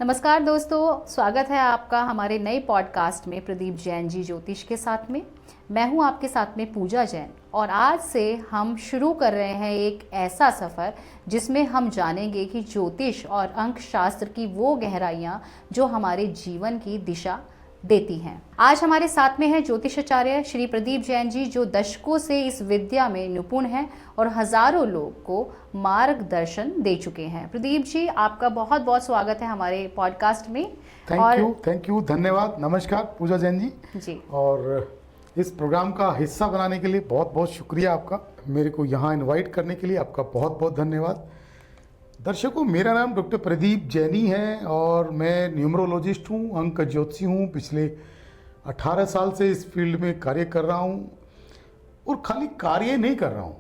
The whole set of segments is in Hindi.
नमस्कार दोस्तों, स्वागत है आपका हमारे नए पॉडकास्ट में प्रदीप जैन जी ज्योतिष के साथ में। मैं हूं आपके साथ में पूजा जैन और आज से हम शुरू कर रहे हैं एक ऐसा सफ़र जिसमें हम जानेंगे कि ज्योतिष और अंक शास्त्र की वो गहराइयां जो हमारे जीवन की दिशा देती हैं। आज हमारे साथ में हैं ज्योतिषाचार्य श्री प्रदीप जैन जी, जो दशकों से इस विद्या में निपुण हैं और हजारों लोग को मार्गदर्शन दे चुके हैं। प्रदीप जी, आपका बहुत बहुत स्वागत है हमारे पॉडकास्ट में। थैंक यू, धन्यवाद। नमस्कार पूजा जैन जी। और इस प्रोग्राम का हिस्सा बनाने के लिए बहुत बहुत शुक्रिया आपका। मेरे को यहाँ इनवाइट करने के लिए आपका बहुत बहुत धन्यवाद। दर्शकों, मेरा नाम डॉक्टर प्रदीप जैनी है और मैं न्यूमरोलॉजिस्ट हूँ, अंक ज्योतिषी हूँ। पिछले 18 साल से इस फील्ड में कार्य कर रहा हूँ और खाली कार्य नहीं कर रहा हूँ,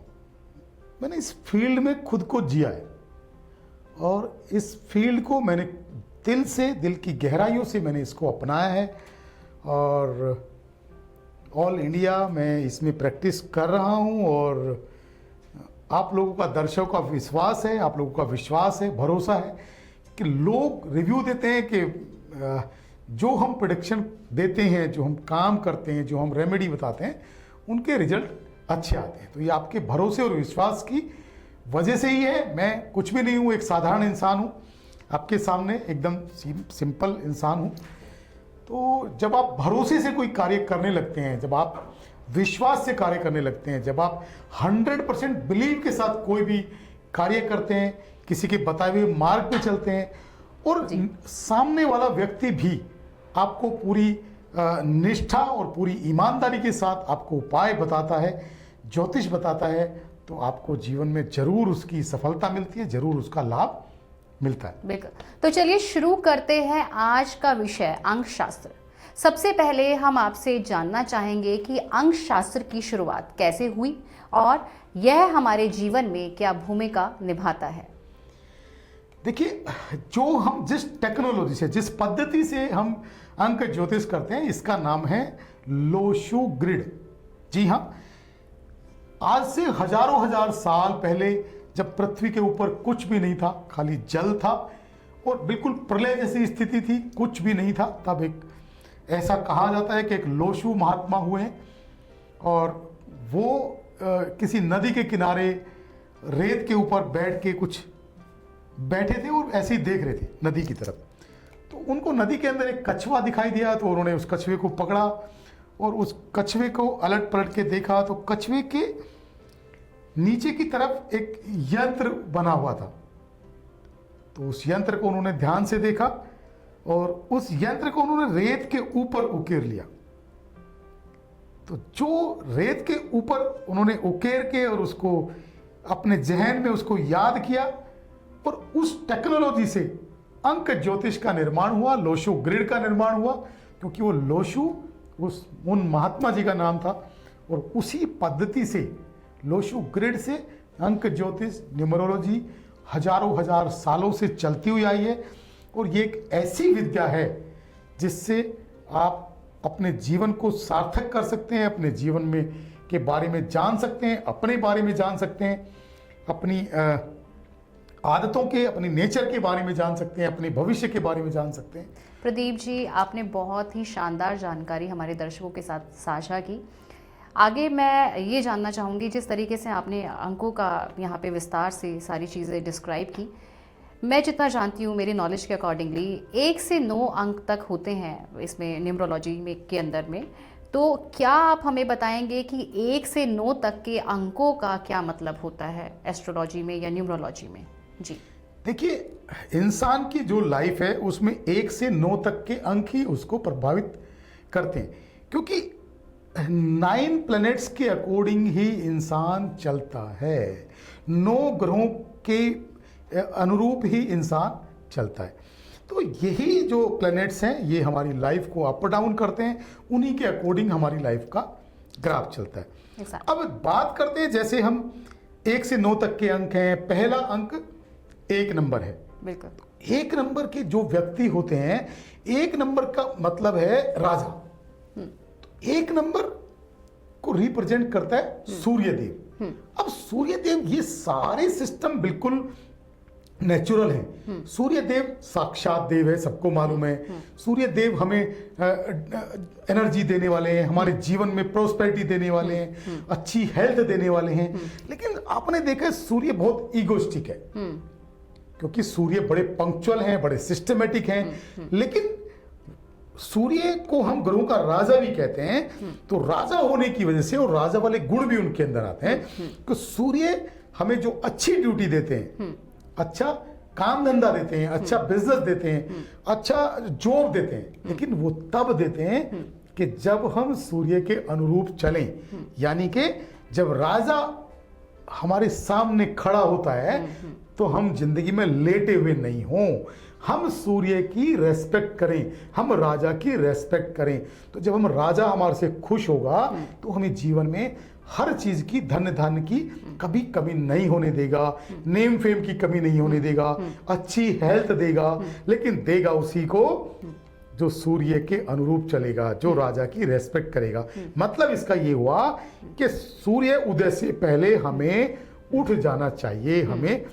मैंने इस फील्ड में खुद को जिया है और इस फील्ड को मैंने दिल से, दिल की गहराइयों से मैंने इसको अपनाया है और ऑल इंडिया मैं इसमें प्रैक्टिस कर रहा हूँ। और आप लोगों का, दर्शकों का विश्वास है, आप लोगों का विश्वास है, भरोसा है कि लोग रिव्यू देते हैं कि जो हम प्रेडिक्शन देते हैं, जो हम काम करते हैं, जो हम रेमेडी बताते हैं, उनके रिजल्ट अच्छे आते हैं। तो ये आपके भरोसे और विश्वास की वजह से ही है। मैं कुछ भी नहीं हूँ, एक साधारण इंसान हूँ, आपके सामने एकदम सिंपल इंसान हूँ। तो जब आप भरोसे से कोई कार्य करने लगते हैं, जब आप विश्वास से कार्य करने लगते हैं, जब आप 100% बिलीव के साथ कोई भी कार्य करते हैं, किसी के बताए हुए मार्ग पे चलते हैं और सामने वाला व्यक्ति भी आपको पूरी निष्ठा और पूरी ईमानदारी के साथ आपको उपाय बताता है, ज्योतिष बताता है, तो आपको जीवन में जरूर उसकी सफलता मिलती है, जरूर उसका लाभ मिलता है। बिल्कुल। तो चलिए शुरू करते हैं आज का विषय, अंक शास्त्र। सबसे पहले हम आपसे जानना चाहेंगे कि अंक शास्त्र की शुरुआत कैसे हुई और यह हमारे जीवन में क्या भूमिका निभाता है। देखिए, जो हम जिस टेक्नोलॉजी से, जिस पद्धति से हम अंक ज्योतिष करते हैं, इसका नाम है लोशु ग्रिड। जी हाँ, आज से हजारों हजार साल पहले जब पृथ्वी के ऊपर कुछ भी नहीं था, खाली जल था और बिल्कुल प्रलय जैसी स्थिति थी, कुछ भी नहीं था, तब एक ऐसा कहा जाता है कि एक लोशु महात्मा हुए और वो किसी नदी के किनारे रेत के ऊपर बैठ के कुछ बैठे थे और ऐसे ही देख रहे थे नदी की तरफ। तो उनको नदी के अंदर एक कछुआ दिखाई दिया, तो उन्होंने उस कछुए को पकड़ा और उस कछुए को अलट पलट के देखा, तो कछुए के नीचे की तरफ एक यंत्र बना हुआ था। तो उस यंत्र को उन्होंने ध्यान से देखा और उस यंत्र को उन्होंने रेत के ऊपर उकेर लिया। तो जो रेत के ऊपर उन्होंने उकेर के और उसको अपने जहन में उसको याद किया और उस टेक्नोलॉजी से अंक ज्योतिष का निर्माण हुआ, लोशु ग्रिड का निर्माण हुआ, क्योंकि वो लोशु उन महात्मा जी का नाम था। और उसी पद्धति से, लोशु ग्रिड से अंक ज्योतिष, न्यूमरोलॉजी हजारों हजार सालों से चलती हुई आई है। और ये एक ऐसी विद्या है जिससे आप अपने जीवन को सार्थक कर सकते हैं, अपने जीवन में के बारे में जान सकते हैं, अपने बारे में जान सकते हैं, अपनी आदतों के, अपनी नेचर के बारे में जान सकते हैं, अपने भविष्य के बारे में जान सकते हैं। प्रदीप जी, आपने बहुत ही शानदार जानकारी हमारे दर्शकों के साथ साझा की। आगे मैं ये जानना चाहूँगी, जिस तरीके से आपने अंकों का यहाँ पे विस्तार से सारी चीज़ें डिस्क्राइब की, मैं जितना जानती हूँ मेरे नॉलेज के अकॉर्डिंगली 1 से 9 अंक तक होते हैं इसमें न्यूमरोलॉजी में के अंदर में। तो क्या आप हमें बताएंगे कि 1 से 9 तक के अंकों का क्या मतलब होता है एस्ट्रोलॉजी में या न्यूमरोलॉजी में? जी देखिए, इंसान की जो लाइफ है उसमें 1 से 9 तक के अंक ही उसको प्रभावित करते हैं, क्योंकि 9 प्लैनेट्स के अकॉर्डिंग ही इंसान चलता है। 9 ग्रहों के अनुरूप ही इंसान चलता है। तो यही जो प्लैनेट्स हैं, ये हमारी लाइफ को अप डाउन करते हैं, उन्हीं के अकॉर्डिंग हमारी लाइफ का ग्राफ चलता है। अब बात करते हैं, जैसे हम 1 से 9 तक के अंक हैं। पहला अंक 1 नंबर है। बिल्कुल। 1 नंबर के जो व्यक्ति होते हैं, 1 नंबर का मतलब है राजा। तो 1 नंबर को रिप्रेजेंट करता है सूर्यदेव। अब सूर्यदेव ये सारे सिस्टम बिल्कुल नेचुरल हैं। सूर्य देव साक्षात देव है, सबको मालूम है। सूर्य देव हमें एनर्जी देने वाले हैं, हमारे जीवन में प्रोस्पेरिटी देने वाले हैं, अच्छी हेल्थ देने वाले हैं। लेकिन आपने देखा है सूर्य बहुत ईगोइस्टिक है, क्योंकि सूर्य बड़े पंक्चुअल हैं, बड़े सिस्टमेटिक हैं। लेकिन सूर्य को हम ग्रहों का राजा भी कहते हैं, तो राजा होने की वजह से और राजा वाले गुण भी उनके अंदर आते हैं कि सूर्य हमें जो अच्छी ड्यूटी देते हैं, अच्छा काम धंधा देते हैं, अच्छा बिजनेस देते हैं, अच्छा जॉब देते हैं, लेकिन वो तब देते हैं कि जब हम सूर्य के अनुरूप चलें। यानी कि जब राजा हमारे सामने खड़ा होता है तो हम जिंदगी में लेटे हुए नहीं हों, हम सूर्य की रेस्पेक्ट करें, हम राजा की रेस्पेक्ट करें। तो जब हम राजा हमारे से खुश होगा तो हमें जीवन में हर चीज की, धन धान्य की कभी कमी नहीं होने देगा, नेम फेम की कमी नहीं होने देगा, अच्छी हेल्थ देगा, लेकिन देगा उसी को जो सूर्य के अनुरूप चलेगा, जो राजा की रेस्पेक्ट करेगा। मतलब इसका ये हुआ कि सूर्य उदय से पहले हमें उठ जाना चाहिए, हमें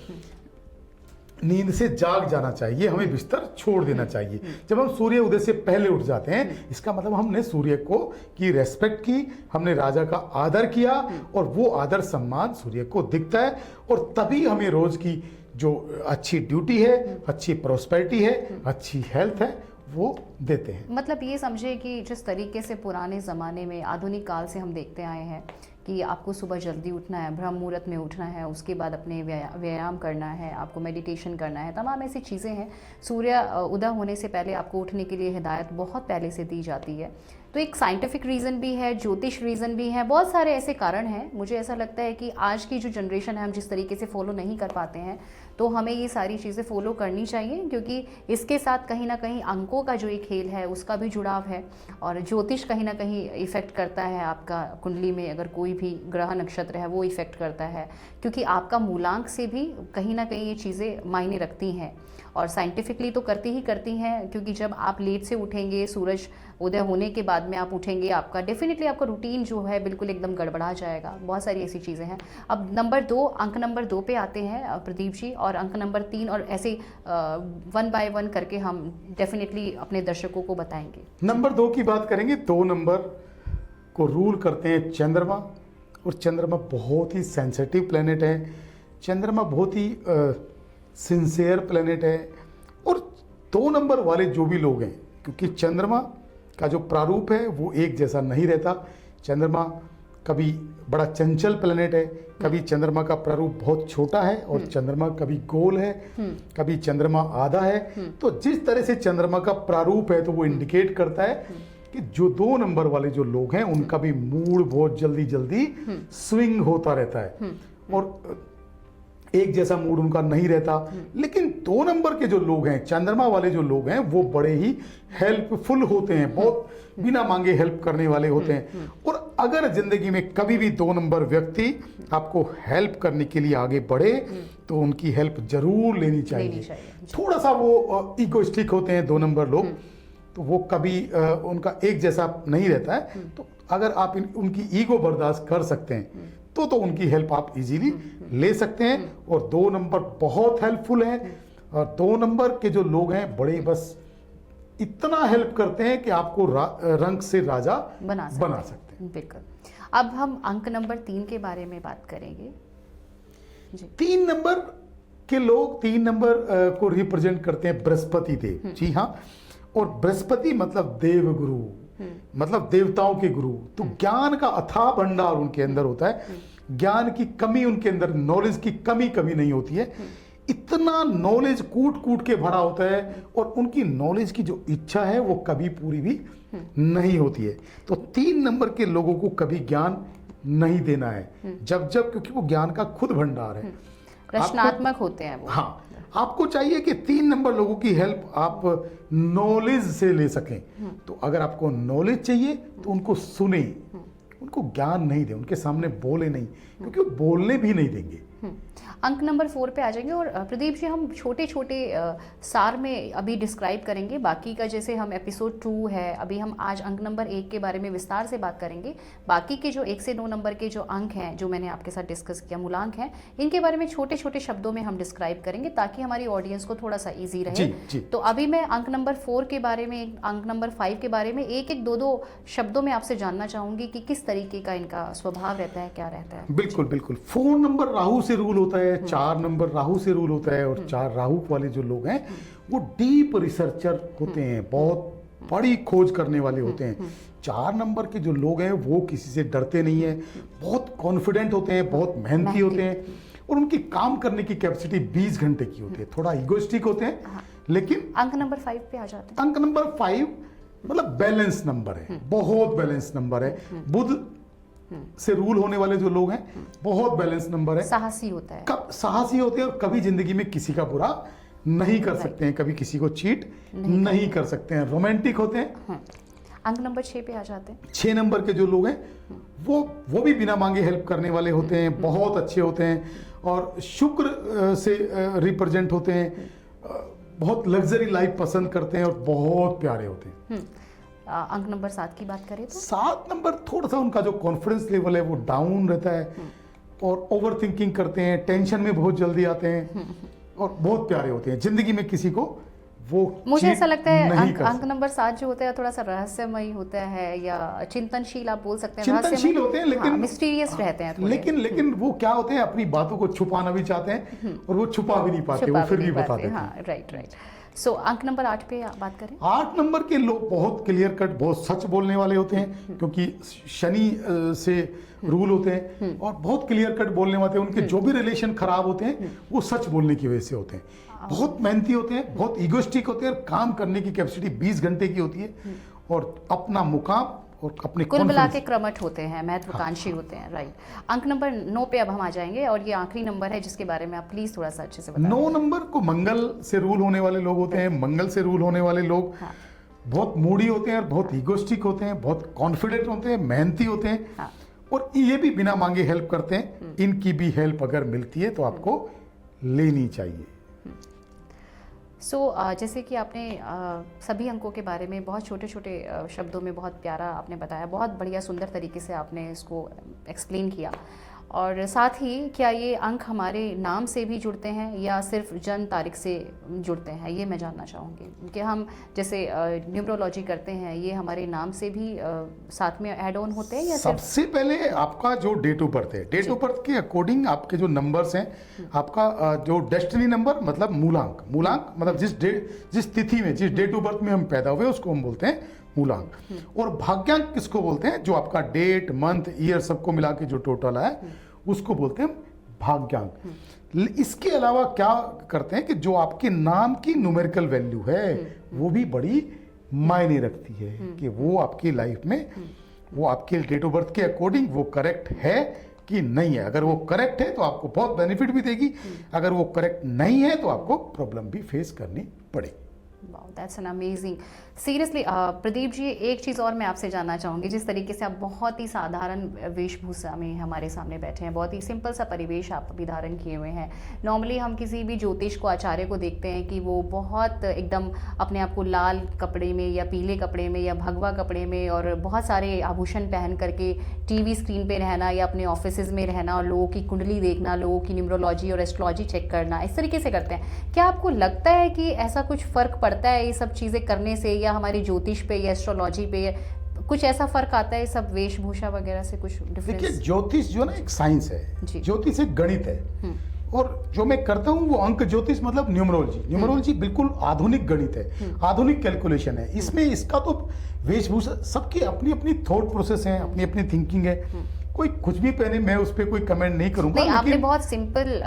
नींद से जाग जाना चाहिए, हमें बिस्तर छोड़ देना चाहिए। जब हम सूर्य उदय से पहले उठ जाते हैं, इसका मतलब हमने सूर्य को की रेस्पेक्ट की, हमने राजा का आदर किया, और वो आदर सम्मान सूर्य को दिखता है, और तभी हमें रोज की जो अच्छी ड्यूटी है, अच्छी प्रोस्पेरिटी है, अच्छी हेल्थ है, वो देते हैं। मतलब ये समझे कि जिस तरीके से पुराने ज़माने में, आधुनिक काल से हम देखते आए हैं कि आपको सुबह जल्दी उठना है, ब्रह्म मुहूर्त में उठना है, उसके बाद अपने व्यायाम करना है, आपको मेडिटेशन करना है, तमाम ऐसी चीज़ें हैं। सूर्य उदय होने से पहले आपको उठने के लिए हिदायत बहुत पहले से दी जाती है। तो एक साइंटिफिक रीज़न भी है, ज्योतिष रीज़न भी है, बहुत सारे ऐसे कारण हैं। मुझे ऐसा लगता है कि आज की जो जनरेशन है, हम जिस तरीके से फॉलो नहीं कर पाते हैं, तो हमें ये सारी चीज़ें फॉलो करनी चाहिए, क्योंकि इसके साथ कहीं ना कहीं अंकों का जो एक खेल है उसका भी जुड़ाव है, और ज्योतिष कहीं ना कहीं इफ़ेक्ट करता है आपका कुंडली में। अगर कोई भी ग्रह नक्षत्र है वो इफ़ेक्ट करता है, क्योंकि आपका मूलांक से भी कहीं ना कहीं ये चीज़ें मायने रखती हैं, और साइंटिफिकली तो करती हैं, क्योंकि जब आप लेट से उठेंगे, सूरज उदय होने के बाद में आप उठेंगे, आपका डेफिनेटली आपका रूटीन जो है बिल्कुल एकदम गड़बड़ा जाएगा। बहुत सारी ऐसी चीज़ें हैं। अब नंबर 2, अंक नंबर 2 पे आते हैं प्रदीप जी, और अंक नंबर 3, और ऐसे 1 बाय 1 करके हम डेफिनेटली अपने दर्शकों को बताएंगे। नंबर 2 की बात करेंगे। 2 नंबर को रूल करते हैं चंद्रमा, और चंद्रमा बहुत ही सेंसिटिव प्लेनेट है, चंद्रमा बहुत ही सिंसियर प्लेनेट है। और 2 नंबर वाले जो भी लोग हैं, क्योंकि चंद्रमा का जो प्रारूप है वो एक जैसा नहीं रहता, चंद्रमा कभी बड़ा चंचल प्लेनेट है, कभी चंद्रमा का प्रारूप बहुत छोटा है, और चंद्रमा कभी गोल है, कभी चंद्रमा आधा है। तो जिस तरह से चंद्रमा का प्रारूप है, तो वो इंडिकेट करता है कि जो 2 नंबर वाले जो लोग हैं उनका भी मूड बहुत जल्दी जल्दी स्विंग होता रहता है, और एक जैसा मूड उनका नहीं रहता। लेकिन 2 नंबर के जो लोग हैं, चंद्रमा वाले जो लोग हैं, वो बड़े ही हेल्पफुल होते हैं, बहुत बिना मांगे हेल्प करने वाले होते हैं। और अगर जिंदगी में कभी भी 2 नंबर व्यक्ति आपको हेल्प करने के लिए आगे बढ़े, तो उनकी हेल्प जरूर लेनी चाहिए। थोड़ा सा वो इगोइस्टिक होते हैं 2 नंबर लोग, तो वो कभी उनका एक जैसा नहीं रहता है। तो अगर आप उनकी ईगो बर्दाश्त कर सकते हैं, तो उनकी हेल्प आप इजीली ले सकते हैं। और 2 नंबर बहुत हेल्पफुल हैं, और 2 नंबर के जो लोग हैं बड़े बस इतना हेल्प करते हैं कि आपको रंग से राजा बना सकते हैं। बिल्कुल। अब हम अंक नंबर 3 के बारे में बात करेंगे जी। 3 नंबर के लोग 3 नंबर को रिप्रेजेंट करते हैं बृहस्पति देव। जी हाँ, और बृहस्पति मतलब देवगुरु, मतलब देवताओं के गुरु। तो ज्ञान का अथाह भंडार उनके अंदर होता है, ज्ञान की कमी उनके अंदर, नॉलेज की कमी नहीं होती है। इतना नॉलेज कूट कूट के भरा होता है, और उनकी नॉलेज की जो इच्छा है वो कभी पूरी भी नहीं होती है। तो 3 नंबर के लोगों को कभी ज्ञान नहीं देना है, जब क्योंकि वो ज्ञान का खुद भंडार है, रचनात्मक होते हैं वो। हाँ, आपको चाहिए कि 3 नंबर लोगों की हेल्प आप नॉलेज से ले सकें। तो अगर आपको नॉलेज चाहिए तो उनको सुने, उनको ज्ञान नहीं दे, उनके सामने बोले नहीं, क्योंकि वो बोलने भी नहीं देंगे। अंक नंबर 4 पे आ जाएंगे। और प्रदीप जी, हम छोटे छोटे सार में अभी डिस्क्राइब करेंगे बाकी का। जैसे हम एपिसोड 2 है, अभी हम आज अंक नंबर 1 के बारे में विस्तार से बात करेंगे। बाकी के जो 1 से 9 नंबर के जो अंक हैं, जो मैंने आपके साथ डिस्कस किया, मूलांक हैं, इनके बारे में छोटे छोटे शब्दों में हम डिस्क्राइब करेंगे ताकि हमारी ऑडियंस को थोड़ा सा ईजी रहे। जी। तो अभी मैं अंक नंबर 4 के बारे में, अंक नंबर 5 के बारे में एक एक दो शब्दों में आपसे जानना चाहूंगी कि किस तरीके का इनका स्वभाव रहता है, क्या रहता है। बिल्कुल बिल्कुल। 4 नंबर राहु से रूल होता है, 4 नंबर राहु से रूल होता है, और 4 राहु वाले जो लोग हैं वो डीप रिसर्चर होते हैं, बहुत बड़ी खोज करने वाले होते हैं। 4 नंबर के जो लोग हैं वो किसी से डरते नहीं है, बहुत कॉन्फिडेंट होते हैं, बहुत मेहनती होते हैं, और उनकी काम करने की कैपेसिटी 20 घंटे की होती है। थोड़ा इगोइस्टिक होते हैं, लेकिन अंक नंबर 5 पे आ जाते हैं। अंक नंबर 5 मतलब बैलेंस नंबर है, बहुत बैलेंस नंबर है। बुध से रूल होने वाले जो लोग हैं, बहुत बैलेंस नंबर है। साहसी होता है, कब साहसी होते हैं, और कभी जिंदगी में किसी का बुरा नहीं कर सकते हैं, कभी किसी को चीट नहीं कर सकते हैं, रोमांटिक होते हैं। अंक नंबर 6 पे आ जाते हैं। 6 नंबर के जो लोग हैं वो भी बिना मांगे हेल्प करने वाले होते हैं, बहुत अच्छे होते हैं, और शुक्र से रिप्रेजेंट होते हैं, बहुत लग्जरी लाइफ पसंद करते हैं, और बहुत प्यारे होते हैं। अंक नंबर 7 की बात करें तो 7 नंबर थोड़ा सा उनका जो कॉन्फिडेंस लेवल है वो डाउन रहता है, और ओवर थिंकिंग करते हैं, टेंशन में बहुत जल्दी आते हैं, और बहुत प्यारे होते हैं। जिंदगी में किसी को वो मुझे ऐसा लगता है अंक सकते। नंबर 7 जो होता है थोड़ा सा रहस्यमयी होता है, या चिंतनशील आप बोल सकते हैं। चिंतनशील होते हैं, लेकिन मिस्टीरियस रहते हैं थोड़े। लेकिन वो क्या होते हैं, अपनी बातों को छुपाना भी चाहते हैं, और वो छुपा भी नहीं पाते, वो फिर भी बता देते हैं। हाँ, राइट। सो अंक नंबर 8 पे बात करें। 8 नंबर के लोग बहुत क्लियर कट, बहुत सच बोलने वाले होते हैं, क्योंकि शनि से रूल होते हैं, और बहुत क्लियर कट बोलने वाले हैं। उनके जो भी रिलेशन खराब होते हैं वो सच बोलने की वजह से होते हैं। बहुत मेहनती होते हैं, बहुत इगोस्टिक होते हैं, और काम करने की कैपेसिटी 20 घंटे की होती है, और अपना मुकाम और अपने कुल मिला के क्रमठ होते हैं, महत्वाकांक्षी होते हैं, राइट। अंक नंबर 9 पे अब हम आ जाएंगे, और ये आखिरी नंबर है जिसके बारे में आप प्लीज थोड़ा सा अच्छे से बताएं। 9 नंबर को मंगल से रूल होने वाले लोग होते हैं। मंगल से रूल होने वाले लोग बहुत मूडी होते हैं, बहुत इगोस्टिक होते हैं, बहुत कॉन्फिडेंट होते हैं, मेहनती होते हैं, और ये भी बिना मांगे हेल्प करते हैं। इनकी भी हेल्प अगर मिलती है तो आपको लेनी चाहिए। जैसे कि आपने सभी अंकों के बारे में बहुत छोटे छोटे शब्दों में बहुत प्यारा आपने बताया, बहुत बढ़िया सुंदर तरीके से आपने इसको एक्सप्लेन किया। और साथ ही क्या ये अंक हमारे नाम से भी जुड़ते हैं या सिर्फ जन्म तारीख से जुड़ते हैं, ये मैं जानना चाहूँगी। कि हम जैसे न्यूमरोलॉजी करते हैं, ये हमारे नाम से भी साथ में ऐड ऑन होते हैं या सबसे पहले आपका जो डेट ऑफ बर्थ है, डेट ऑफ बर्थ के अकॉर्डिंग आपके जो नंबर्स हैं, आपका जो डेस्टिनी नंबर मतलब मूलांक मतलब जिस तिथि में, जिस डेट ऑफ बर्थ में हम पैदा हुए उसको हम बोलते हैं मूलांक। और भाग्यांक किसको बोलते हैं? जो आपका डेट, मंथ, ईयर सबको मिला के जो टोटल है उसको बोलते हैं भाग्यांक। इसके अलावा क्या करते हैं कि जो आपके नाम की न्यूमेरिकल वैल्यू है वो भी बड़ी मायने रखती है कि वो आपकी लाइफ में, वो आपके डेट ऑफ बर्थ के अकॉर्डिंग वो करेक्ट है कि नहीं है। अगर वो करेक्ट है तो आपको बहुत बेनिफिट भी देगी, अगर वो करेक्ट नहीं है तो आपको प्रॉब्लम भी फेस करनी पड़ेगी। Wow, that's an amazing. Seriously Pradeep ji, एक चीज़ और मैं आपसे जानना चाहूँगी। जिस तरीके से आप बहुत ही साधारण वेशभूषा में हमारे सामने बैठे हैं, बहुत ही सिंपल सा परिवेश आप अभी धारण किए हुए हैं। नॉर्मली हम किसी भी ज्योतिष को, आचार्य को देखते हैं कि वो बहुत एकदम अपने आप को लाल कपड़े में या पीले कपड़े में या भगवा कपड़े में और बहुत सारे आभूषण पहन करके टीवी स्क्रीन पे रहना या अपने ऑफिसेज में रहना और लोगों की कुंडली देखना, लोगों की न्यूमरोलॉजी और एस्ट्रोलॉजी चेक करना, इस तरीके से करते हैं। क्या आपको लगता है कि ऐसा कुछ फ़र्क पड़ता है ये सब चीज़ें करने से, या हमारी ज्योतिष पे या एस्ट्रोलॉजी पे कुछ ऐसा फर्क आता है सब वेशभूषा वगैरह से, कुछ डिफरेंस? देखिए, ज्योतिष जो ना एक साइंस है, ज्योतिष एक गणित है, और जो मैं करता हूँ वो अंक ज्योतिष मतलब न्यूमरोलॉजी बिल्कुल आधुनिक गणित है, आधुनिक कैलकुलेशन है। इसमें इसका तो वेशभूषा सबकी अपनी अपनी थॉट प्रोसेस है, अपनी अपनी थिंकिंग है। कोई कुछ भी पहने, मैं उस पर कोई कमेंट नहीं करूंगा। नहीं, आपने बहुत सिंपल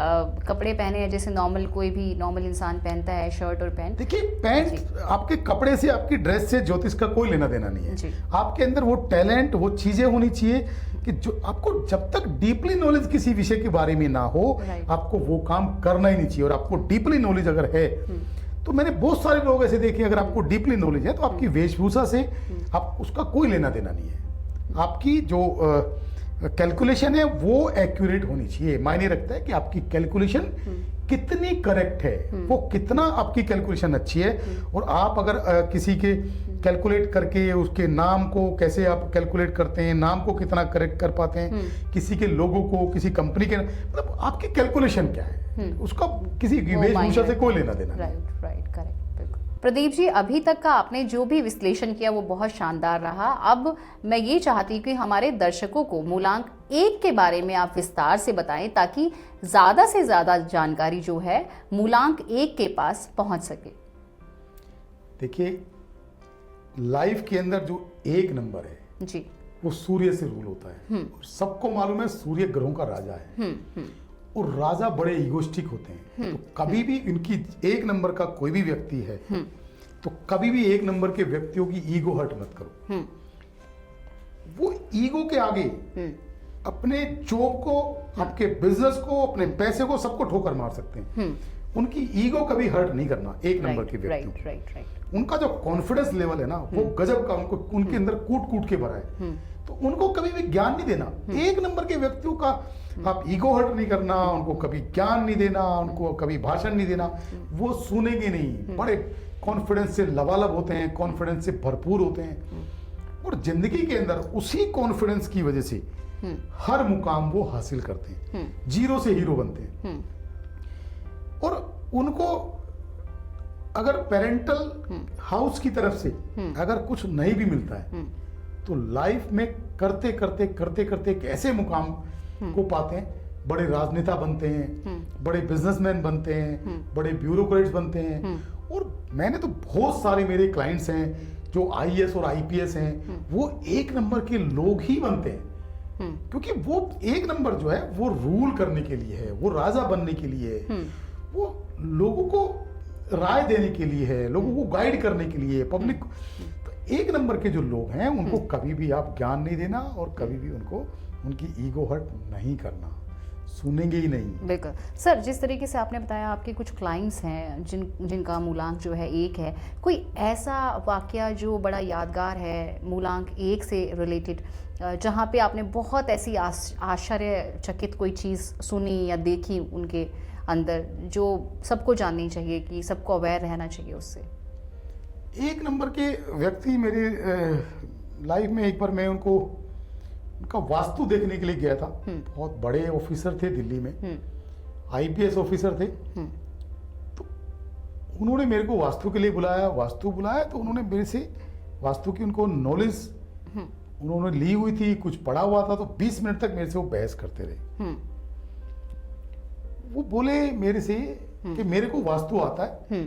कपड़े पहने हैं जैसे नॉर्मल कोई भी नॉर्मल इंसान पहनता है, शर्ट और पैंट। देखिए, पैंट आपके कपड़े से, आपकी ड्रेस से ज्योतिष का कोई लेना देना नहीं है। आपके अंदर वो टैलेंट, वो चीजें होनी चाहिए कि जो आपको, जब तक डीपली नॉलेज किसी विषय के बारे में ना हो, आपको वो काम करना ही नहीं चाहिए। और आपको डीपली नॉलेज अगर है तो मैंने बहुत सारे लोग ऐसे देखे, अगर आपको डीपली नॉलेज है तो आपकी वेशभूषा से आप उसका कोई लेना देना नहीं है। आपकी जो कैलकुलेशन है वो एक्यूरेट होनी चाहिए। मायने रखता है कि आपकी कैलकुलेशन कितनी करेक्ट है, वो कितना आपकी कैलकुलेशन अच्छी है। और आप अगर किसी के कैलकुलेट करके उसके नाम को कैसे आप कैलकुलेट करते हैं, नाम को कितना करेक्ट कर पाते हैं, किसी के लोगों को, किसी कंपनी के, मतलब आपकी कैलकुलेशन क्या है, उसका किसी वेशभूषा से कोई लेना देना नहीं। राइट राइट, करेक्ट, बिल्कुल। प्रदीप जी, अभी तक का आपने जो भी विश्लेषण किया वो बहुत शानदार रहा। अब मैं ये चाहती हूँ कि हमारे दर्शकों को मूलांक 1 के बारे में आप विस्तार से बताएं, ताकि ज़्यादा से ज़्यादा जानकारी जो है मूलांक 1 के पास पहुँच सके। देखिए, लाइफ के अंदर जो 1 नंबर है जी, वो सूर्य से रूल होता है। और सबको मालूम है सूर्य ग्रहों का राजा है। और राजा बड़े इगोस्टिक होते हैं। तो कभी भी इनकी 1 नंबर का कोई भी व्यक्ति है तो कभी भी 1 नंबर के व्यक्तियों की ईगो हर्ट मत करो। वो ईगो के आगे अपने जॉब को, आपके बिजनेस को, अपने पैसे को, सबको ठोकर मार सकते हैं। उनकी ईगो कभी हर्ट नहीं करना 1 नंबर के व्यक्तियों को। राइट। उनका जो कॉन्फिडेंस लेवल है ना वो गजब का, उनको उनके अंदर कूट कूट के भरा है। तो उनको कभी भी ज्ञान नहीं देना। 1 नंबर के व्यक्तियों का आप ईगो हर्ट नहीं करना, उनको कभी ज्ञान नहीं देना, उनको कभी भाषण नहीं देना। वो सुनेंगे नहीं। बड़े कॉन्फिडेंस से लबालब होते हैं, कॉन्फिडेंस से भरपूर होते हैं। और जिंदगी के अंदर उसी कॉन्फिडेंस की वजह से हर मुकाम वो हासिल करते हैं, जीरो से हीरो बनते हैं। और उनको अगर पेरेंटल हाउस की तरफ से अगर कुछ नहीं भी मिलता है तो लाइफ में करते करते करते करते एक ऐसे मुकाम को पाते हैं, बड़े राजनेता बनते हैं, बड़े बिजनेसमैन बनते हैं, बड़े ब्यूरोक्रेट्स बनते हैं। और मैंने तो बहुत सारे मेरे क्लाइंट्स हैं जो आईएएस और आईपीएस हैं, वो 1 नंबर के लोग ही बनते हैं। क्योंकि वो 1 नंबर जो है वो रूल करने के लिए है, वो राजा बनने के लिए है, वो लोगों को राय देने के लिए है, लोगों को गाइड करने के लिए, पब्लिक। तो 1 नंबर के जो लोग हैं उनको कभी भी आप ज्ञान नहीं देना और कभी भी उनको उनकी ईगो हर्ट नहीं करना, सुनेंगे ही नहीं। बिल्कुल सर, जिस तरीके से आपने बताया आपके कुछ क्लाइंट्स हैं जिनका मूलांक जो है 1 है, कोई ऐसा वाकया जो बड़ा यादगार है मूलांक 1 से रिलेटेड, जहाँ पे आपने बहुत ऐसी आश्चर्यचकित कोई चीज़ सुनी या देखी उनके अंदर, जो सबको जाननी चाहिए, कि सबको अवेयर रहना चाहिए उससे? 1 नंबर के व्यक्ति मेरे लाइफ में, एक बार मैं उनका वास्तु देखने के लिए गया था। बहुत बड़े ऑफिसर थे दिल्ली में, आईपीएस ऑफिसर थे। तो उन्होंने मेरे को वास्तु के लिए बुलाया तो उन्होंने मेरे से वास्तु की उनको नॉलेज उन्होंने ली हुई थी, कुछ पढ़ा हुआ था। तो 20 मिनट तक मेरे से वो बहस करते रहे। वो बोले मेरे से कि मेरे को वास्तु आता है,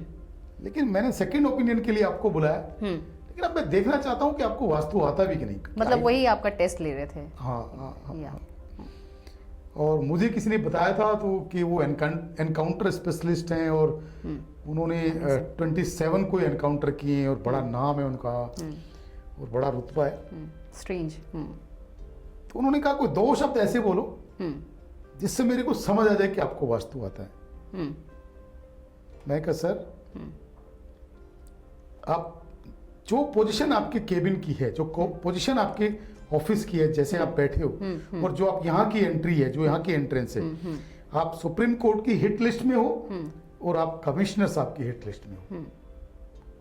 लेकिन मैंने सेकंड ओपिनियन के लिए आपको बुलाया, लेकिन अब मैं देखना चाहता हूँ कि आपको वास्तु आता भी कि नहीं। मतलब वही आपका टेस्ट ले रहे थे? हाँ। और मुझे किसी ने बताया था तो कि वो एनकाउंटर स्पेशलिस्ट हैं और उन्होंने 27 को एनकाउंटर किए हैं और बड़ा नाम है उनका और बड़ा रुतबा है। स्ट्रेंज। तो उन्होंने कहा कोई 2 शब्द ऐसे बोलो जिससे मेरे को समझ आ जाए कि आपको वास्तु आता है। मैं कहा सर, आप जो पोजीशन आपके केबिन की है, जो पोजीशन आपके ऑफिस की है, जैसे आप बैठे हो और जो आप यहाँ की एंट्री है, जो यहाँ की एंट्रेंस है, आप सुप्रीम कोर्ट की हिट लिस्ट में हो और आप कमिश्नर साहब की हिट लिस्ट में हो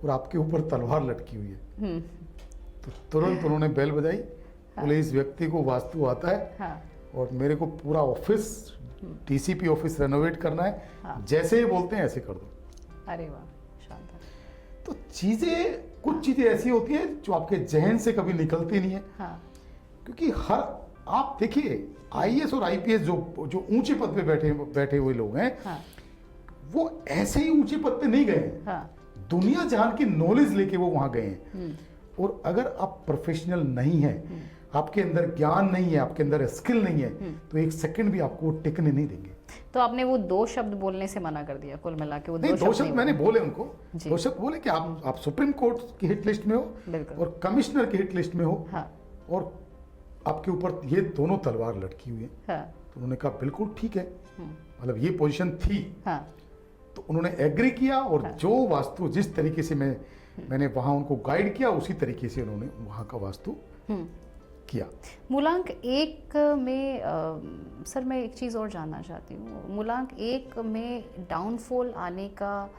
और आपके ऊपर तलवार लटकी हुई है। तो तुरंत उन्होंने बेल बजाई, बोले इस व्यक्ति को वास्तु आता है और मेरे को पूरा ऑफिस, टीसीपी ऑफिस रेनोवेट करना है, जैसे ही बोलते हैं ऐसे कर दो। अरे वाह, शानदार। तो कुछ चीजें ऐसी होती हैं जो आपके जहन से कभी निकलती नहीं है। क्योंकि आप देखिए आईएएस और आईपीएस जो ऊंचे पद पे बैठे हुए लोग हैं, वो ऐसे ही ऊंचे पद पे नहीं गए हैं। दुनिया जहान की नॉलेज लेके वो वहां गए हैं। और अगर आप प्रोफेशनल नहीं है, आपके अंदर ज्ञान नहीं है, आपके अंदर स्किल नहीं है, तो 1 सेकंड भी आपको टिकने नहीं देंगे। तो आपने वो 2 शब्द बोलने से मना कर दिया कुल मिला के? वो 2 शब्द मैंने बोले उनको, 2 शब्द बोले कि आप सुप्रीम कोर्ट की हिट लिस्ट में हो और कमिश्नर की हिट लिस्ट में हो और आपके ऊपर ये दोनों तलवार लटकी हुई है। तो उन्होंने कहा बिल्कुल ठीक है, मतलब ये पोजीशन थी। तो उन्होंने एग्री किया और जो वास्तु जिस तरीके से मैंने वहां उनको गाइड किया, उसी तरीके से उन्होंने वहां का वास्तु किया। मूलांक एक में सर मैं एक चीज़ और जानना चाहती हूँ, मूलांक एक में डाउनफॉल आने का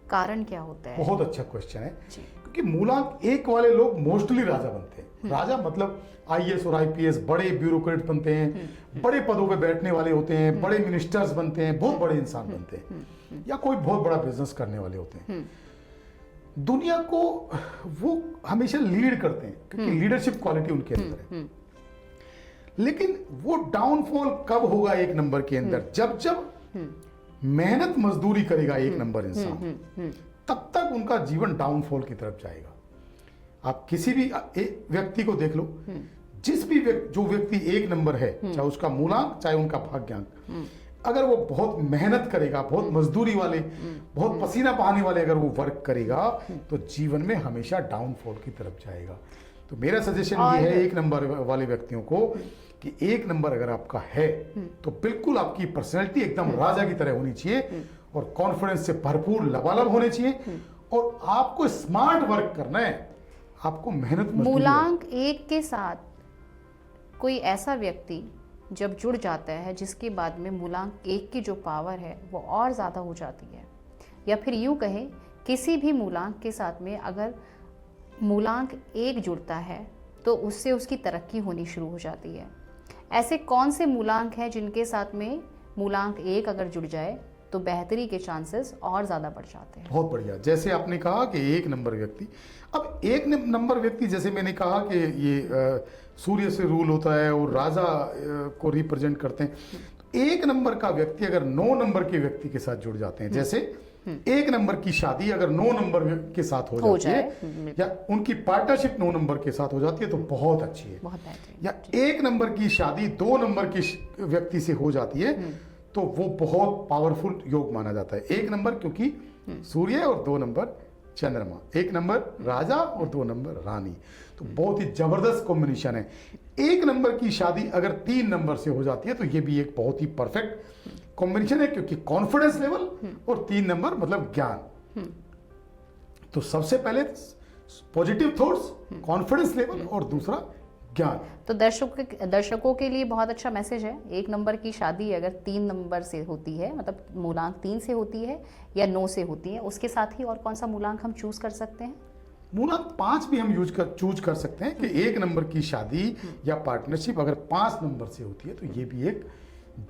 कारण क्या होता है? बहुत अच्छा क्वेश्चन है जी। क्योंकि मूलांक एक वाले लोग मोस्टली राजा बनते हैं। राजा मतलब आईएएस और आईपीएस, बड़े ब्यूरोक्रेट बनते हैं, बड़े पदों पे बैठने वाले होते हैं, बड़े मिनिस्टर्स बनते हैं, बहुत बड़े इंसान बनते हैं, या कोई बहुत बड़ा बिजनेस करने वाले होते हैं। दुनिया को वो हमेशा लीड करते हैं क्योंकि लीडरशिप क्वालिटी उनके अंदर है। लेकिन वो डाउनफॉल कब होगा एक नंबर के अंदर? जब मेहनत मजदूरी करेगा एक नंबर इंसान, तब तक उनका जीवन डाउनफॉल की तरफ जाएगा। आप किसी भी व्यक्ति को देख लो, जिस भी जो व्यक्ति एक नंबर है, चाहे उसका मूलांक चाहे उनका भाग्यांक, अगर वो बहुत मेहनत करेगा, बहुत मजदूरी वाले, बहुत पसीना बहाने वाले अगर वो वर्क करेगा, तो जीवन में हमेशा डाउनफॉल की तरफ जाएगा। तो मेरा सजेशन ये है एक नंबर वाले व्यक्तियों को कि एक नंबर अगर आपका है तो बिल्कुल आपकी पर्सनैलिटी एकदम राजा की तरह होनी चाहिए और कॉन्फिडेंस से भरपूर लबालब होने चाहिए और आपको स्मार्ट वर्क करना है, आपको मेहनत। मूलांक एक के साथ कोई ऐसा व्यक्ति जब जुड़ जाता है जिसके बाद में मूलांक एक की जो पावर है वो और ज़्यादा हो जाती है, या फिर यूँ कहें किसी भी मूलांक के साथ में अगर मूलांक एक जुड़ता है तो उससे उसकी तरक्की होनी शुरू हो जाती है। ऐसे कौन से मूलांक हैं जिनके साथ में मूलांक एक अगर जुड़ जाए तो बेहतरी के चांसेस और ज़्यादा बढ़ जाते हैं? बहुत बढ़िया। जैसे आपने कहा कि एक नंबर व्यक्ति, अब एक नंबर व्यक्ति जैसे मैंने कहा कि ये सूर्य से रूल होता है और राजा को रिप्रेजेंट करते हैं, तो एक नंबर का व्यक्ति अगर 9 नंबर के व्यक्ति के साथ जुड़ जाते हैं, जैसे एक नंबर की शादी अगर 9 नंबर के साथ हो जाती है या उनकी पार्टनरशिप 9 नंबर के साथ हो जाती है तो बहुत अच्छी है। या एक नंबर की शादी 2 नंबर की व्यक्ति से हो जाती है तो वो बहुत पावरफुल योग माना जाता है। एक नंबर क्योंकि सूर्य और 2 नंबर चंद्रमा, एक नंबर राजा और 2 नंबर रानी, तो बहुत ही जबरदस्त कॉम्बिनेशन है। एक नंबर की शादी अगर 3 नंबर से हो जाती है तो ये भी एक बहुत ही परफेक्ट कॉम्बिनेशन है क्योंकि कॉन्फिडेंस लेवल और 3 नंबर मतलब ज्ञान। तो सबसे पहले पॉजिटिव थॉट्स, कॉन्फिडेंस लेवल और दूसरा ज्ञान। तो दर्शकों के लिए बहुत अच्छा मैसेज है। एक नंबर की शादी अगर 3 नंबर से होती है, मतलब मूलांक 3 से होती है या 9 से होती है, उसके साथ ही और कौन सा मूलांक हम चूज कर सकते हैं? मूलांक 5 भी हम चूज कर सकते हैं कि एक नंबर की शादी या पार्टनरशिप अगर 5 नंबर से होती है तो ये भी एक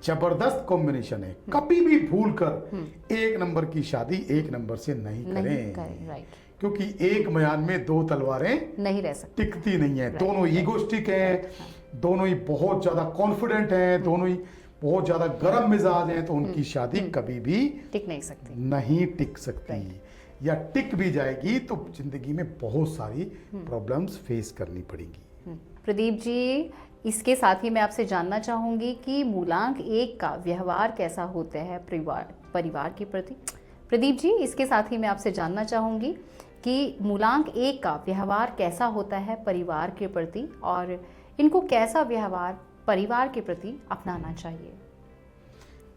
जबरदस्त कॉम्बिनेशन है। कभी भी भूल कर एक नंबर की शादी एक नंबर से नहीं करें। राइट। क्योंकि एक म्यान में 2 तलवारें नहीं रह सकती, टिकती नहीं है। दोनों ईगोस्टिक हैं, दोनों ही बहुत ज्यादा कॉन्फिडेंट हैं, दोनों ही बहुत ज्यादा गर्म मिजाज हैं, तो उनकी शादी कभी भी टिक नहीं सकती, नहीं टिक सकती, या टिक भी जाएगी तो जिंदगी में बहुत सारी प्रॉब्लम्स फेस करनी पड़ेगी। प्रदीप जी, इसके साथ ही मैं आपसे जानना चाहूंगी कि मूलांक एक का व्यवहार कैसा होता है परिवार के प्रति। प्रदीप जी, इसके साथ ही मैं आपसे जानना चाहूंगी कि मूलांक एक का व्यवहार कैसा होता है परिवार के प्रति और इनको कैसा व्यवहार परिवार के प्रति अपनाना चाहिए।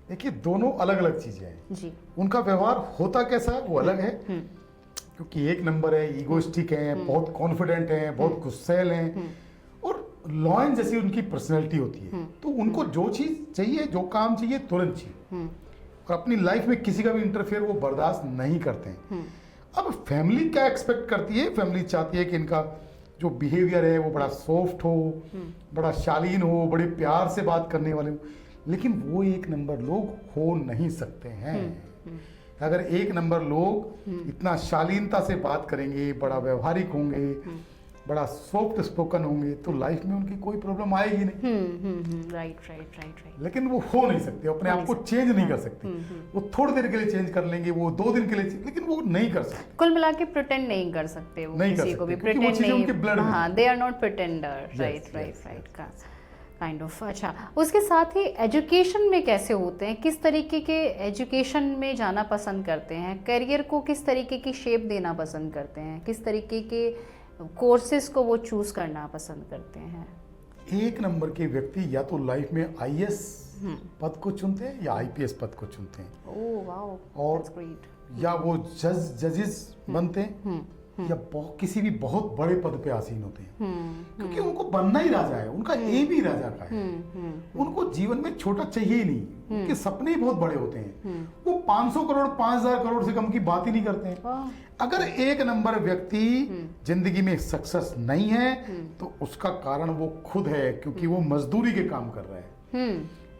देखिए, दोनों अलग अलग चीजें हैं जी। उनका व्यवहार होता कैसा है वो अलग है, क्योंकि एक नंबर है, ईगोस्टिक है, बहुत कॉन्फिडेंट है, बहुत गुस्सैल है और लॉयन जैसी उनकी पर्सनैलिटी होती है। तो उनको जो चीज चाहिए, जो काम चाहिए, तुरंत चाहिए और अपनी लाइफ में किसी का भी इंटरफेयर वो बर्दाश्त नहीं करते हैं। अब फैमिली क्या एक्सपेक्ट करती है? फैमिली चाहती है कि इनका जो बिहेवियर है वो बड़ा सॉफ्ट हो, बड़ा शालीन हो, बड़े प्यार से बात करने वाले हो, लेकिन वो एक नंबर लोग हो नहीं सकते हैं। अगर एक नंबर लोग इतना शालीनता से बात करेंगे, बड़ा व्यवहारिक होंगे, बड़ा सॉफ्ट स्पोकन होंगे, तो लाइफ में उनकी कोई प्रॉब्लम आएगी नहीं। राइट। लेकिन वो हो नहीं सकते, अपने आप को चेंज नहीं कर सकते। वो थोड़ी देर के लिए चेंज कर लेंगे, वो 2 दिन के लिए, लेकिन वो नहीं कर सकते। कुल मिला के प्रिटेंड नहीं कर सकते वो, नहीं किसी कर को भी सकते, क्योंकि प्रिटेंड वो चीजें उनके ब्लड में। हाँ, they are not pretender. Right kind of. अच्छा, उसके साथ ही एजुकेशन में कैसे होते हैं? किस तरीके के एजुकेशन में जाना पसंद करते हैं? करियर को किस तरीके की शेप देना पसंद करते हैं? किस तरीके के कोर्सेज को वो चूज करना पसंद करते हैं? एक नंबर के व्यक्ति या तो लाइफ में आईएएस पद को चुनते हैं या आईपीएस पद को चुनते हैं। ओह वाओ, और दैट्स ग्रेट। या वो जजेस बनते हैं या किसी भी बहुत बड़े पद पे आसीन होते हैं, क्योंकि उनको बनना ही राजा है, उनका एम ही राजा का है। उनको जीवन में छोटा चाहिए ही नहीं, उनके सपने ही बहुत बड़े होते हैं। वो 500 करोड़ 5000 करोड़ से कम की बात ही नहीं करते हैं। अगर एक नंबर व्यक्ति जिंदगी में सक्सेस नहीं है तो उसका कारण वो खुद है, क्योंकि वो मजदूरी के काम कर रहा है,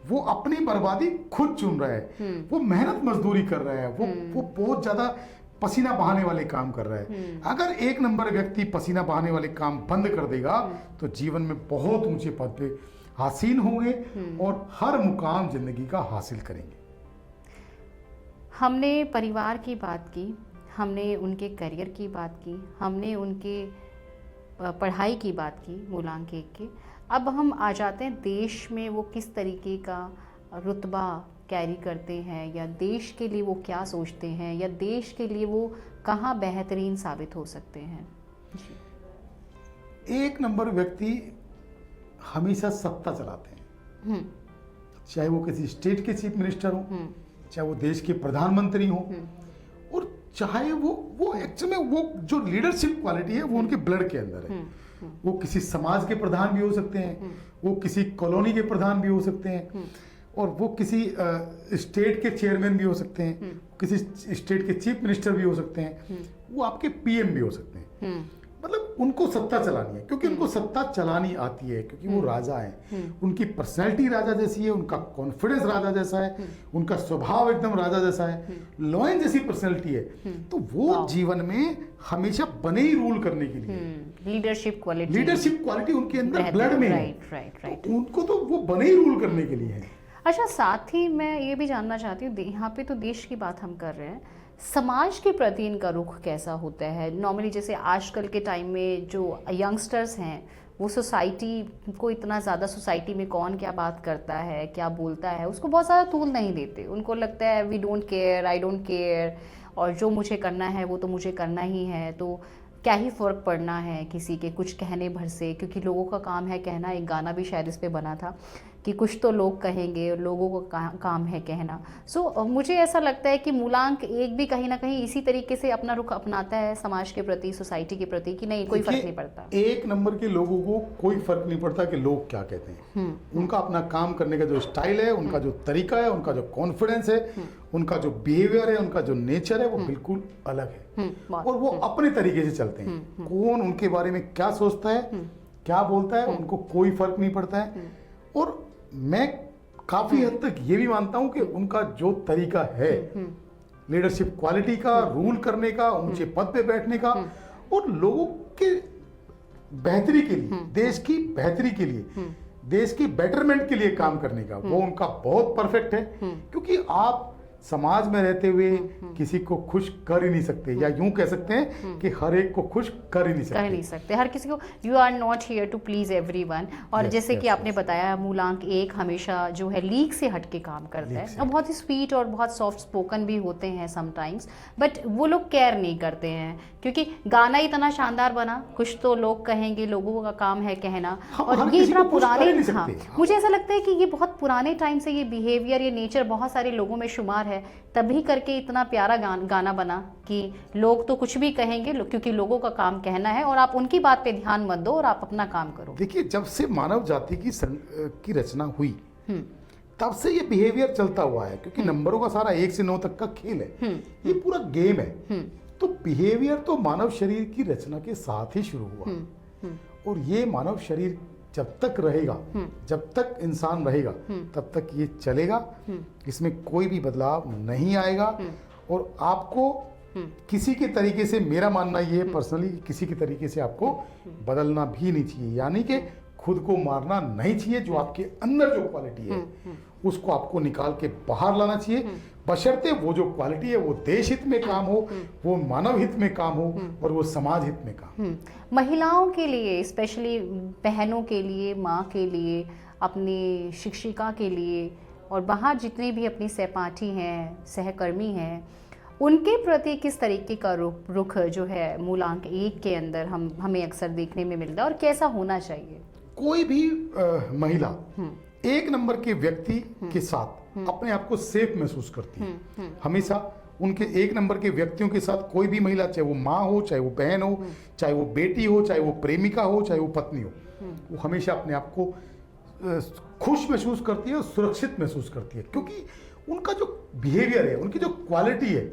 वो अपनी बर्बादी खुद चुन रहा है, वो मेहनत मजदूरी कर रहा है, वो बहुत ज्यादा पसीना बहाने वाले काम कर रहा है। अगर एक नंबर व्यक्ति पसीना बहाने वाले काम बंद कर देगा तो जीवन में बहुत ऊंचे पद पे हासिल होंगे और हर मुकाम जिंदगी का हासिल करेंगे। हमने परिवार की बात की, हमने उनके करियर की बात की, हमने उनके पढ़ाई की बात की मूलांक 1 के। अब हम आ जाते हैं देश में वो किस तरीके का रुतबा कैरी करते हैं, या देश के लिए वो क्या सोचते हैं, या देश के लिए वो कहाँ बेहतरीन साबित हो सकते हैं। एक नंबर व्यक्ति हमेशा सत्ता चलाते हैं, चाहे वो किसी स्टेट के चीफ मिनिस्टर हो, चाहे वो देश के प्रधानमंत्री हो, और चाहे वो एक्चुअली में वो जो लीडरशिप क्वालिटी है वो उनके ब्लड के अंदर है। वो किसी समाज के प्रधान भी हो सकते हैं, वो किसी कॉलोनी के प्रधान भी हो सकते हैं, और वो किसी स्टेट के चेयरमैन भी हो सकते हैं, किसी स्टेट के चीफ मिनिस्टर भी हो सकते हैं, वो आपके पीएम भी हो सकते हैं। मतलब उनको सत्ता चलानी है, क्योंकि उनको सत्ता चलानी आती है, क्योंकि वो राजा है। उनकी पर्सनैलिटी राजा जैसी है, उनका कॉन्फिडेंस राजा जैसा है, उनका स्वभाव एकदम राजा जैसा है, लॉयन जैसी पर्सनैलिटी है। तो वो जीवन में हमेशा बने ही रूल करने के लिए लीडरशिप क्वालिटी उनके अंदर ब्लड में है। राइट। उनको तो वो बने ही रूल करने के लिए है। अच्छा, साथ ही मैं ये भी जानना चाहती हूँ, यहाँ पे तो देश की बात हम कर रहे हैं, समाज के प्रति इनका रुख कैसा होता है? नॉर्मली जैसे आजकल के टाइम में जो यंगस्टर्स हैं वो सोसाइटी को इतना ज़्यादा, सोसाइटी में कौन क्या बात करता है, क्या बोलता है, उसको बहुत ज़्यादा तूल नहीं देते। उनको लगता है we don't care, I don't care, और जो मुझे करना है वो तो मुझे करना ही है, तो क्या ही फ़र्क पड़ना है किसी के कुछ कहने भर से, क्योंकि लोगों का काम है कहना। एक गाना भी शायद इस पे बना था कि कुछ तो लोग कहेंगे, लोगों का काम है कहना। सो मुझे ऐसा लगता है कि मूलांक 1 भी कहीं ना कहीं इसी तरीके से अपना रुख अपनाता है समाज के प्रति, सोसाइटी के प्रति, कि नहीं कोई फर्क नहीं पड़ता। एक नंबर के लोगों को कोई फर्क नहीं पड़ता कि लोग क्या कहते हैं। उनका अपना काम करने का जो स्टाइल है, उनका जो तरीका है, उनका जो कॉन्फिडेंस है, उनका जो बिहेवियर है, उनका जो नेचर है, वो बिल्कुल अलग है, और वो अपने तरीके से चलते हैं। कौन उनके बारे में क्या सोचता है, क्या बोलता है, उनको कोई फर्क नहीं पड़ता है। और मैं काफी हद तक ये भी मानता हूं कि उनका जो तरीका है लीडरशिप क्वालिटी का, रूल करने का, ऊंचे पद पे बैठने का, और लोगों के बेहतरी के लिए, देश की बेहतरी के लिए, देश की बेटरमेंट के लिए काम करने का, वो उनका बहुत परफेक्ट है। क्योंकि आप समाज में रहते हुए किसी को खुश कर ही नहीं सकते, या यूं कह सकते हैं कि हर एक को खुश कर ही नहीं सकते। हर किसी को, you are not here to please everyone. और जैसे कि आपने बताया, मूलांक 1 हमेशा जो है लीक से हट के काम करता है, और बहुत ही स्वीट और बहुत सॉफ्ट स्पोकन भी होते हैं समटाइम्स, बट वो लोग केयर नहीं करते हैं, क्योंकि गाना इतना शानदार बना, कुछ तो लोग कहेंगे, लोगों का काम है कहना। और ये इतना पुराने, मुझे ऐसा लगता है कि ये बहुत पुराने टाइम से ये बिहेवियर, ये नेचर बहुत सारे लोगों में शुमार है, तभी करके इतना प्यारा गाना बना कि लोग तो कुछ भी कहेंगे, क्योंकि लोगों का काम कहना है, और आप उनकी बात पे ध्यान मत दो और आप अपना काम करो। देखिए, जब से मानव जाति की रचना हुई तब से ये बिहेवियर चलता हुआ है, क्योंकि नंबरों का सारा 1 से 9 तक का खेल है, ये पूरा गेम है। तो बिहेवियर तो मानव शरीर की रचना के साथ ही शुरू हुआ, और ये मानव शरीर जब तक रहेगा, जब तक इंसान रहेगा, तब तक ये चलेगा, इसमें कोई भी बदलाव नहीं आएगा। और आपको किसी के तरीके से, मेरा मानना ये है पर्सनली, किसी के तरीके से आपको बदलना भी नहीं चाहिए, यानी कि खुद को मारना नहीं चाहिए। जो आपके अंदर जो क्वालिटी है उसको आपको निकाल के बाहर लाना चाहिए, बशर्ते वो जो क्वालिटी है वो देश हित में काम हो, वो मानव हित में काम हो, और वो समाज हित में काम। महिलाओं के लिए, स्पेशली बहनों के लिए, माँ के लिए, अपनी शिक्षिका के लिए, और बाहर जितने भी अपनी सहपाठी हैं, सहकर्मी हैं, उनके प्रति किस तरीके का रुख जो है मूलांक 1 के अंदर हमें अक्सर देखने में मिलता है, और कैसा होना चाहिए? कोई भी महिला एक नंबर के व्यक्ति के साथ अपने आप को सेफ महसूस करती है, हमेशा उनके 1 नंबर के व्यक्तियों के साथ कोई भी महिला, चाहे वो माँ हो, चाहे वो बहन हो, चाहे वो बेटी हो, चाहे वो प्रेमिका हो, चाहे वो पत्नी हो, वो हमेशा अपने आप को खुश महसूस करती है और सुरक्षित महसूस करती है, क्योंकि उनका जो बिहेवियर है, उनकी जो क्वालिटी है,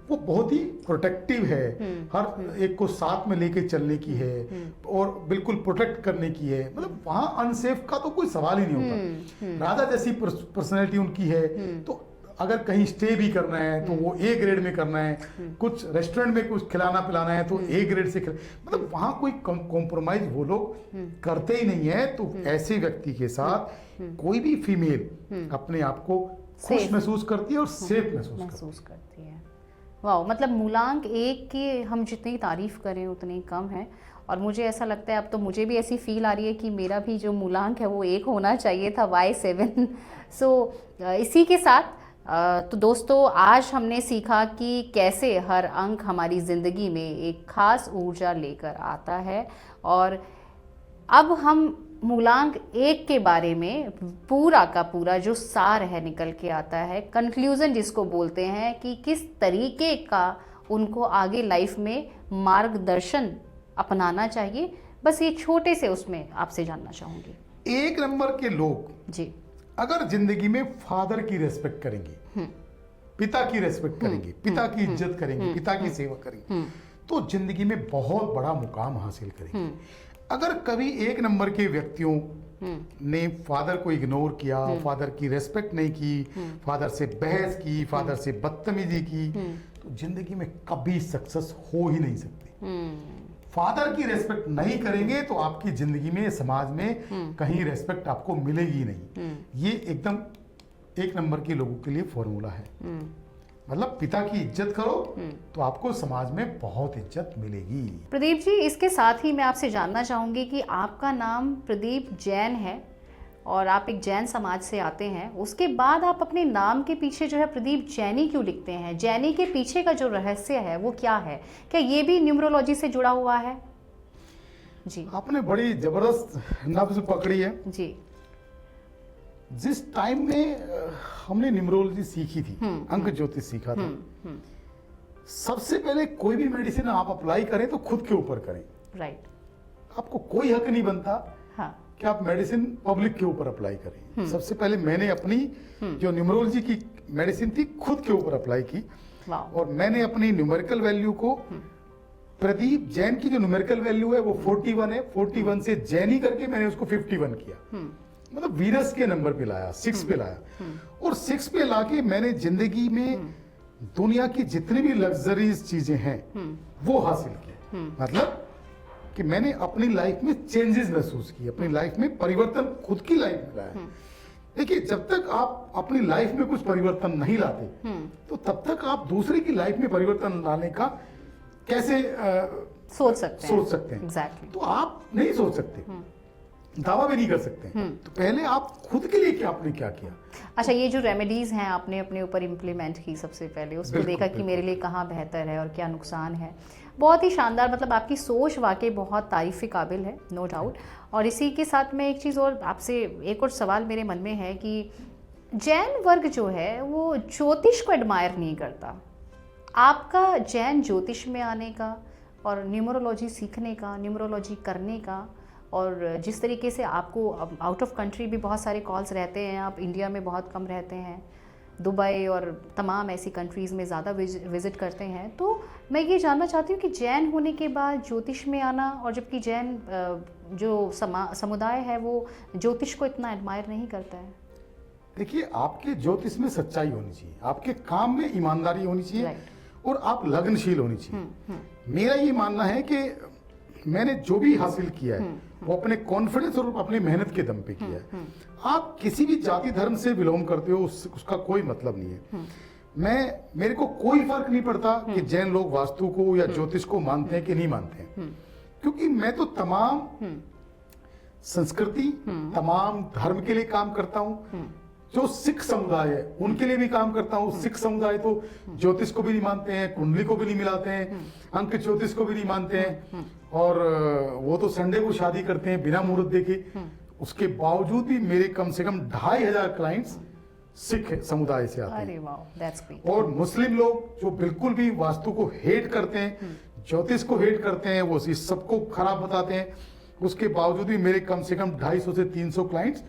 वो बहुत ही प्रोटेक्टिव है, हर एक को साथ में लेके चलने की है और बिल्कुल प्रोटेक्ट करने की है। मतलब वहां अनसेफ का तो कोई सवाल ही नहीं होता। राधा जैसी पर्सनैलिटी उनकी है, तो अगर कहीं स्टे भी करना है तो वो ए ग्रेड में करना है, कुछ रेस्टोरेंट में कुछ खिलाना पिलाना है तो ए ग्रेड से मतलब वहां कोई कॉम्प्रोमाइज वो लोग करते ही नहीं है। तो ऐसे व्यक्ति के साथ कोई भी फीमेल अपने आप को खुश महसूस करती है और सेफ महसूस करती है। वाह, मतलब मूलांक 1 की हम जितनी तारीफ करें उतनी कम है। और मुझे ऐसा लगता है, अब तो मुझे भी ऐसी फील आ रही है कि मेरा भी जो मूलांक है वो 1 होना चाहिए था, Y7। सो इसी के साथ तो दोस्तों आज हमने सीखा कि कैसे हर अंक हमारी ज़िंदगी में एक खास ऊर्जा लेकर आता है। और अब हम मूलांक 1 के बारे में पूरा का पूरा जो सार है निकल के आता है, कंक्लूजन जिसको बोलते हैं कि किस तरीके का उनको आगे लाइफ में मार्गदर्शन अपनाना चाहिए, बस ये छोटे से उसमें आपसे जानना चाहूँगी। 1 नंबर के लोग जी अगर जिंदगी में फादर की रेस्पेक्ट करेंगे, पिता की रेस्पेक्ट करेंगे, पिता की इज्जत करेंगे, पिता की सेवा करेंगे, तो जिंदगी में बहुत बड़ा मुकाम हासिल करेंगे। अगर कभी 1 नंबर के व्यक्तियों ने फादर को इग्नोर किया, फादर की रेस्पेक्ट नहीं की, फादर से बहस की, फादर से बदतमीजी की, तो जिंदगी में कभी सक्सेस हो ही नहीं सकती। फादर की रेस्पेक्ट नहीं करेंगे तो आपकी जिंदगी में, समाज में कहीं रेस्पेक्ट आपको मिलेगी नहीं। ये एकदम 1 नंबर के लोगों के लिए फॉर्मूला है। मतलब पिता की इज्जत करो तो आपको समाज में बहुत इज्जत मिलेगी। प्रदीप जी, इसके साथ ही मैं आपसे जानना चाहूंगी कि आपका नाम प्रदीप जैन है और आप एक जैन समाज से आते हैं, उसके बाद आप अपने नाम के पीछे जो है प्रदीप जैनी क्यों लिखते हैं? जैनी के पीछे का जो रहस्य है वो क्या है? क्या ये भी न्यूमरोलॉजी से जुड़ा हुआ है? जी, आपने बड़ी जबरदस्त नब्ज पकड़ी है जी। जिस टाइम में हमने न्यूमरोलॉजी सीखी थी, अंक ज्योतिष सीखा था, सबसे पहले कोई भी मेडिसिन आप अप्लाई करें तो खुद के ऊपर करें। राइट। आपको कोई हक नहीं बनता हाँ। कि आप मेडिसिन पब्लिक के ऊपर अप्लाई करें। सबसे पहले मैंने अपनी जो न्यूमरोलॉजी की मेडिसिन थी खुद के ऊपर अप्लाई की, और मैंने अपनी न्यूमेरिकल वैल्यू को, प्रदीप जैन की जो न्यूमेरिकल वैल्यू है वो 41 है, 41 से जैनी करके मैंने उसको 51 किया। मतलब वीरस के नंबर पे लाया, 6 पे लाया, और 6 पे लाके मैंने जिंदगी में दुनिया की जितनी भी लग्जरीज चीजें हैं वो हासिल की। मतलब कि मैंने अपनी लाइफ में चेंजेस महसूस किए, अपनी लाइफ में परिवर्तन खुद की लाइफ में लाया। देखिए, जब तक आप अपनी लाइफ में कुछ परिवर्तन नहीं लाते तो तब तक आप दूसरे की लाइफ में परिवर्तन लाने का कैसे सोच सकते हैं? Exactly. तो आप नहीं सोच सकते, दावा भी नहीं कर सकते। तो पहले आप खुद के लिए आपने क्या किया? अच्छा, ये जो रेमेडीज हैं आपने अपने ऊपर इम्प्लीमेंट की सबसे पहले, उसको देखा कि मेरे लिए कहाँ बेहतर है और क्या नुकसान है। बहुत ही शानदार, मतलब आपकी सोच वाकई बहुत तारीफ के काबिल है, नो डाउट। और इसी के साथ में एक चीज़ और आपसे, एक और सवाल मेरे मन में है कि जैन वर्ग जो है वो ज्योतिष को एडमायर नहीं करता। आपका जैन ज्योतिष में आने का और न्यूमरोलॉजी सीखने का, न्यूमरोलॉजी करने का, और जिस तरीके से आपको आउट ऑफ कंट्री भी बहुत सारे कॉल्स रहते हैं, आप इंडिया में बहुत कम रहते हैं, दुबई और तमाम ऐसी कंट्रीज़ में ज़्यादा विज़िट करते हैं, तो मैं ये जानना चाहती हूँ कि जैन होने के बाद ज्योतिष में आना, और जबकि जैन जो समुदाय है वो ज्योतिष को इतना एडमायर नहीं करता है। देखिए, आपके ज्योतिष में सच्चाई होनी चाहिए, आपके काम में ईमानदारी होनी चाहिए, और आप लगनशील होनी चाहिए। मेरा ये मानना है कि मैंने जो भी हासिल किया है वो अपने कॉन्फिडेंस और अपनी मेहनत के दम पे किया है। आप किसी भी जाति धर्म से बिलोंग करते हो, उसका कोई मतलब नहीं है। मेरे को कोई फर्क नहीं पड़ता कि जैन लोग वास्तु को या ज्योतिष को मानते हैं कि नहीं मानते हैं, क्योंकि मैं तो तमाम संस्कृति, तमाम धर्म के लिए काम करता हूँ। जो सिख समुदाय है उनके लिए भी काम करता हूँ। सिख समुदाय तो ज्योतिष को भी नहीं मानते हैं, कुंडली को भी नहीं मिलाते हैं, अंक ज्योतिष को भी नहीं मानते हैं, और वो तो संडे को शादी करते हैं बिना मुहूर्त देखे। उसके बावजूद भी मेरे कम से कम 2500 क्लाइंट्स सिख समुदाय से आते हैं। अरे वाह, दैट्स ग्रेट। और मुस्लिम लोग जो बिल्कुल भी वास्तु को हेट करते हैं, ज्योतिष को हेट करते हैं, वो इस सबको खराब बताते हैं, उसके बावजूद भी मेरे कम से कम 250 से 300 क्लाइंट्स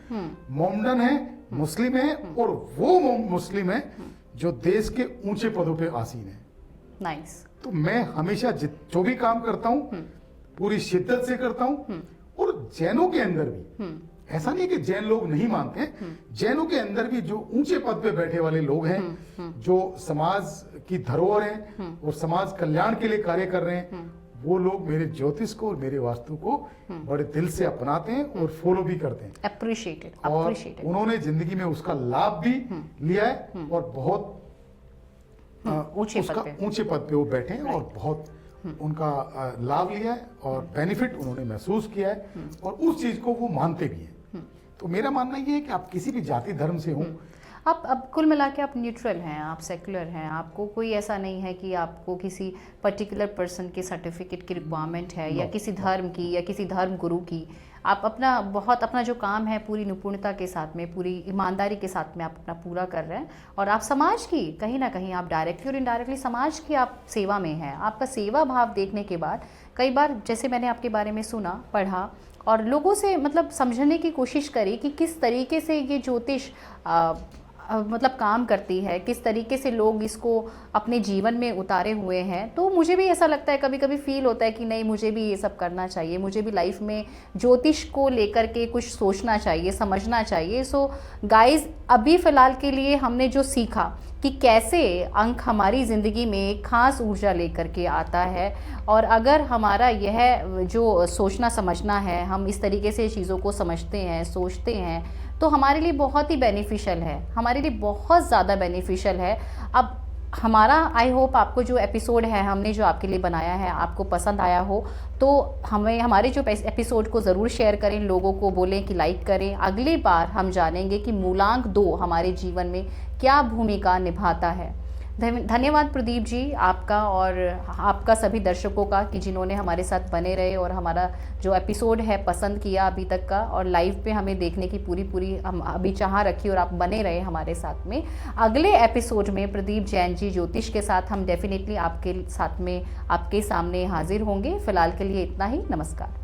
मोमडन है, मुस्लिम है, और वो मुस्लिम है जो देश के ऊंचे पदों पे आसीन है। नाइस। तो मैं हमेशा जो भी काम करता हूँ पूरी शिद्दत से करता हूँ। और जैनों के अंदर भी ऐसा नहीं कि जैन लोग नहीं मानते हैं, जैनों के अंदर भी जो ऊंचे पद पे बैठे वाले लोग हैं, जो समाज की धरोहर हैं और समाज कल्याण के लिए कार्य कर रहे हैं, वो लोग मेरे ज्योतिष को और मेरे वास्तु को बड़े दिल से अपनाते हैं और फॉलो भी करते हैं। अप्रिशिएटेड, और अप्रिशिएटेड। उन्होंने जिंदगी में उसका लाभ भी लिया है और बहुत ऊंचे पद पे वो बैठे हैं और बहुत उनका लाभ लिया है और बेनिफिट उन्होंने महसूस किया है और उस चीज को वो मानते भी हैं। तो मेरा मानना ये है कि आप किसी भी जाति धर्म से हों, आप अब कुल मिला के आप न्यूट्रल हैं, आप सेक्युलर हैं, आपको कोई ऐसा नहीं है कि आपको किसी पर्टिकुलर पर्सन के सर्टिफिकेट की रिक्वायरमेंट है या किसी धर्म की या किसी धर्म गुरु की। आप अपना जो काम है पूरी निपुणता के साथ में, पूरी ईमानदारी के साथ में आप अपना पूरा कर रहे हैं और आप समाज की कहीं ना कहीं आप डायरेक्टली और इनडायरेक्टली समाज की आप सेवा में हैं। आपका सेवा भाव देखने के बाद कई बार जैसे मैंने आपके बारे में सुना, पढ़ा और लोगों से मतलब समझने की कोशिश करी कि किस तरीके से ये ज्योतिष मतलब काम करती है, किस तरीके से लोग इसको अपने जीवन में उतारे हुए हैं, तो मुझे भी ऐसा लगता है, कभी कभी फील होता है कि नहीं मुझे भी ये सब करना चाहिए, मुझे भी लाइफ में ज्योतिष को लेकर के कुछ सोचना चाहिए, समझना चाहिए। सो गाइस, अभी फ़िलहाल के लिए हमने जो सीखा कि कैसे अंक हमारी ज़िंदगी में एक खास ऊर्जा लेकर के आता है और अगर हमारा यह जो सोचना समझना है, हम इस तरीके से चीज़ों को समझते हैं, सोचते हैं, तो हमारे लिए बहुत ही बेनिफिशियल है, हमारे लिए बहुत ज़्यादा बेनिफिशियल है। अब हमारा आई होप आपको जो एपिसोड है हमने जो आपके लिए बनाया है आपको पसंद आया हो, तो हमें हमारे जो एपिसोड को ज़रूर शेयर करें, लोगों को बोलें कि लाइक करें। अगली बार हम जानेंगे कि मूलांक 2 हमारे जीवन में क्या भूमिका निभाता है। धन्यवाद प्रदीप जी आपका और आपका सभी दर्शकों का कि जिन्होंने हमारे साथ बने रहे और हमारा जो एपिसोड है पसंद किया अभी तक का, और लाइव पे हमें देखने की पूरी हम अभी चाह रखी और आप बने रहे हमारे साथ में। अगले एपिसोड में प्रदीप जैन जी ज्योतिष के साथ हम डेफिनेटली आपके साथ में आपके सामने हाजिर होंगे। फिलहाल के लिए इतना ही, नमस्कार।